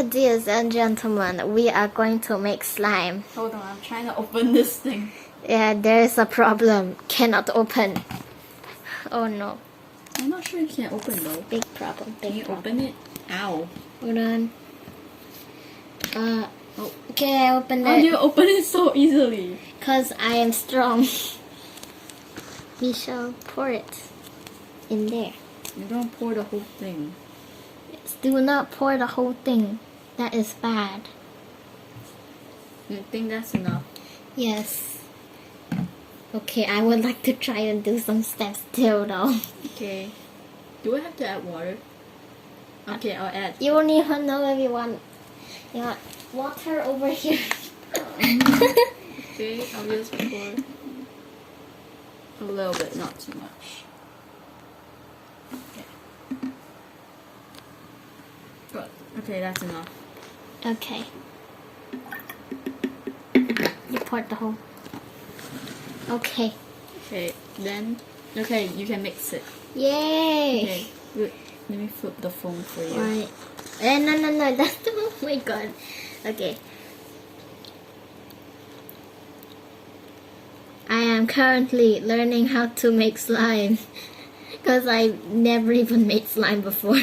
ladies and gentlemen, we are going to make slime. Hold on, I'm trying to open this thing. Yeah, there is a problem. Cannot open. Oh no. I'm not sure you can open though. Big problem. Can you open it? Ow. Hold on. Okay, I opened How do it. you open it so easily? Because I am strong. We shall pour it in there. You don't pour the whole thing. Do not pour the whole thing. That is bad. You think that's enough? Yes. Okay, I would like to try and do some steps still though. Okay. Do I have to add water? Okay, I'll add. You won't even know if you want. You want water over here. Okay, I'll just pour a little bit, not too much. Okay. Good. Okay, that's enough. Okay. You poured the whole. Okay. Okay, then. Okay, you can mix it. Yay! Okay, wait, let me flip the phone for you. Right. No. That's oh my god. Okay. I am currently learning how to make slime. Because I never even made slime before.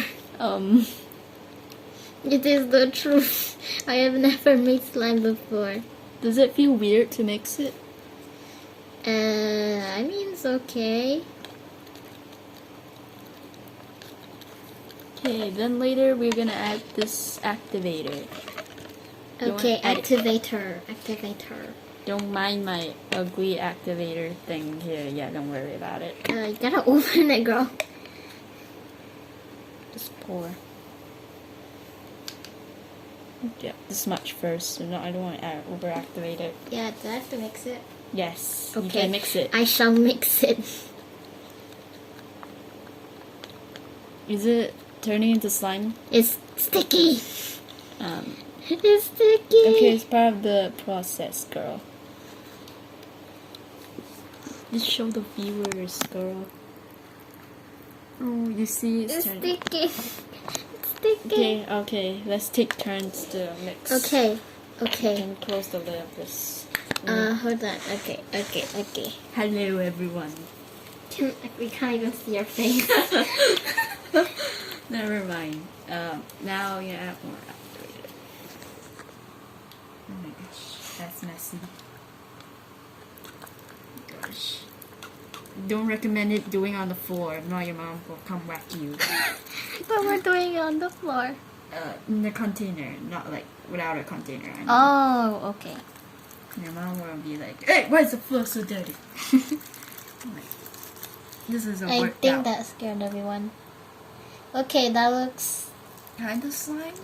It is the truth. I have never made slime before. Does it feel weird to mix it? I mean, it's okay. Okay, then later we're gonna add this activator. Okay, add it? activator. Don't mind my ugly activator thing here. Yeah, don't worry about it. You gotta open it, girl. Just pour. Yeah, this much first. So I don't want to overactivate it. Yeah, do I have to mix it? Yes, Okay. you can mix it. I shall mix it. Is it turning into slime? It's sticky. Um, It's sticky. okay, it's part of the process, girl. Just show the viewers, girl. Oh, you see it's It's turning. sticky. It's sticky. Okay, let's take turns to mix. Okay. And close the lid of this. Hold on. Okay. Hello, everyone. We can't even see your face. Never mind. Now you add more activator. Oh my gosh, that's messy. Gosh. Don't recommend it doing on the floor. If not, your mom will come whack you. But we're doing it on the floor. In the container, not like without a container. I mean. Oh, okay. Your mom will be like, "Hey, why is the floor so dirty?" This is a I workout. think that scared everyone. Okay, that looks Kind of slime.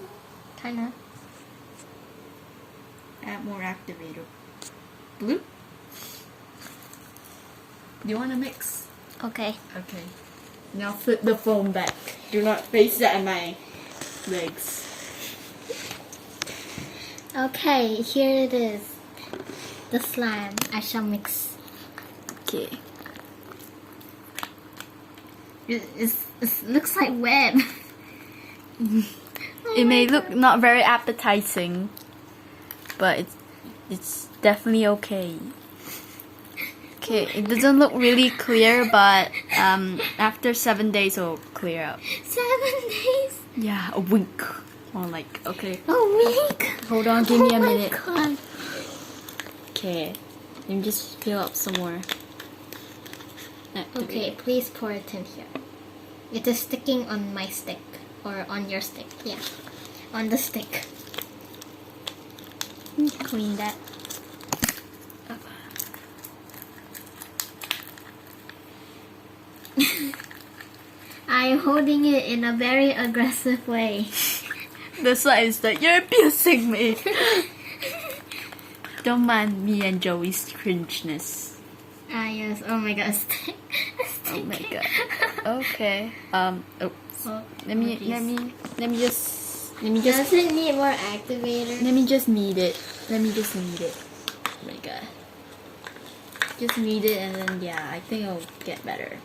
kinda. Add more activator. Blue. Do you want to mix? Okay. Okay. Now flip the phone back. Do not face it at my legs. Okay, here it is. The slime. I shall mix. Okay. It looks like web. It may look not very appetizing, but it's definitely okay. Okay, it doesn't look really clear, but after 7 days it'll clear up. 7 days. Yeah, a week. Or like, okay. A week. Hold on, give me a Oh my minute. God. Okay, let me just fill up some more. Okay, please pour it in here. It is sticking on my stick. Or on your stick. Yeah. On the stick. Clean that. I'm holding it in a very aggressive way. The sign is that you're abusing me. Don't mind me and Joey's cringeness. Ah yes. Oh my god. Oh my god. Okay. Oops. Oh, Let me just Does it need more activator? Let me just knead it. Oh my god. Just knead it and then yeah, I think it'll get better.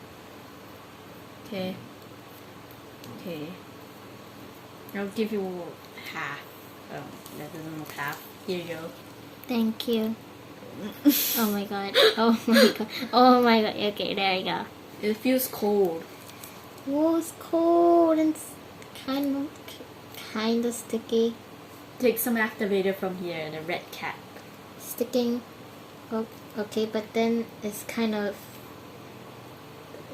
Okay. I'll give you half. That doesn't look half. Here you go. Thank you. Oh my god. Oh my god. Oh my god. Okay, there you go. It feels cold. Oh, it's cold and it's kind of sticky. Take some activator from here and a red cap. Sticking. Oh, okay, but then it's kind of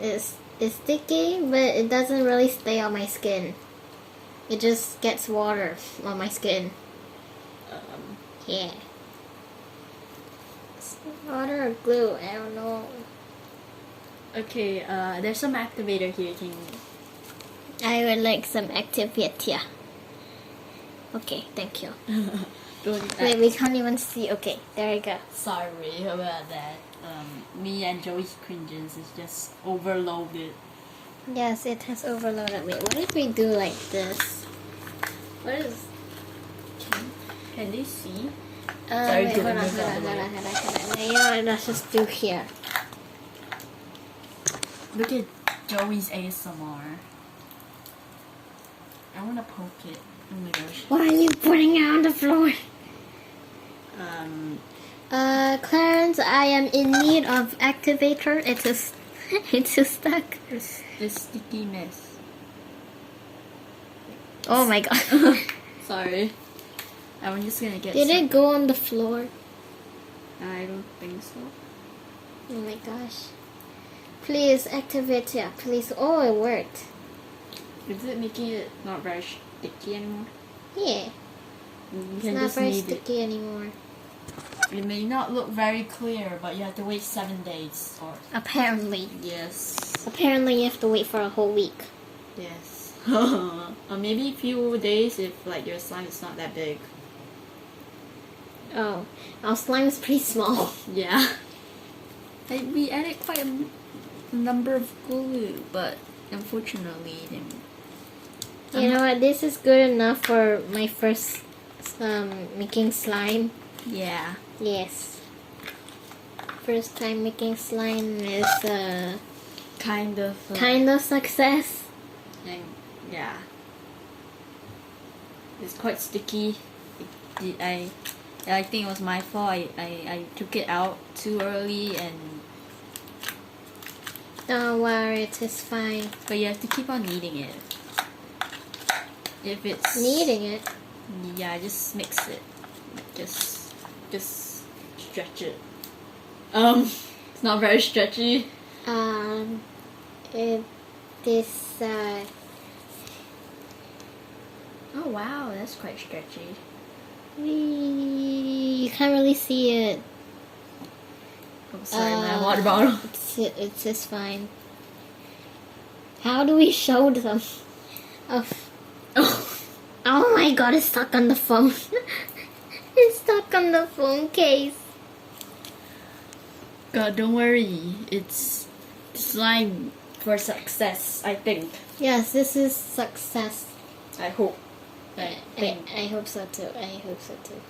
it's sticky, but it doesn't really stay on my skin. It just gets water on my skin. Yeah. It's water or glue? I don't know. Okay, there's some activator here. Can I would like some activity. Okay, thank you. don't, Wait, we can't even see. Okay, there you go. sorry about that. Me and Joey's cringes is just overloaded. Yes, it has overloaded. Wait, what if we do like this? What is? Can they see? Sorry, Sorry, wait, hold on, hold on. You know what, let's just do here. Look at Joey's ASMR. I wanna poke it. Oh my gosh. Why are you putting it on the floor? Um, Clarence, I am in need of activator. It is, it's just stuck. this sticky mess. Oh my god. Sorry. I'm just gonna get. Did it go on the floor? I don't think so. Oh my gosh. Please activate it, please. Oh, it worked. Is it making it not very sticky anymore? Yeah, You it's can not just very knead sticky anymore. It may not look very clear, but you have to wait 7 days. Or Apparently. yes, Apparently you have to wait for a whole week. yes. Or maybe a few days if like your slime is not that big. Oh, our slime is pretty small. Yeah. We added quite a number of glue, but unfortunately, You know what? This is good enough for my first making slime. yeah. Yes. First time making slime is Kind of. kind of success. And yeah, it's quite sticky. I think it was my fault. I took it out too early, and Don't worry, it is fine. but you have to keep on kneading it. If it's Kneading it. yeah, just mix it. Just stretch it. It's not very stretchy. It is Oh wow, that's quite stretchy. you can't really see it. Oh, sorry, my water bottle. It's just fine. How do we show them? Oh, oh my god, it's stuck on the phone. It's stuck on the phone case. God, don't worry. It's slime for success, I think. Yes, this is success. I hope. I think. I hope so too. I hope so too.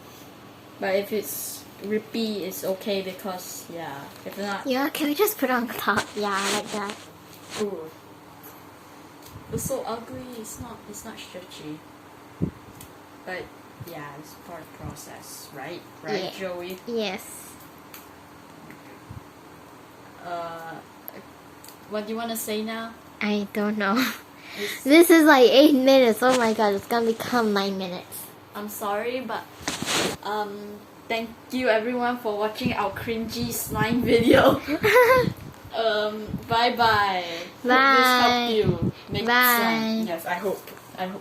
But if it's rippy, it's okay because, yeah. If not, Yeah, can we just put it on top? Yeah, I like that. ooh. It's so ugly. It's not stretchy. But, yeah, it's part of the process, right? Right, Yeah. Joey? Yes. What do you want to say now? I don't know. It's- This is like 8 minutes. Oh my god, it's gonna become 9 minutes. I'm sorry, but thank you everyone for watching our cringy slime video. Bye bye. Hope this Bye. helped you make Bye. slime. Yes, I hope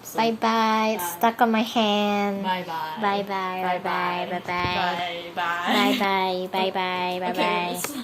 so. Bye bye. It's Bye. stuck on my hand. Bye bye. Bye bye. Bye bye. Bye bye. Bye bye. Bye bye. Bye bye. Bye bye. Okay, let's-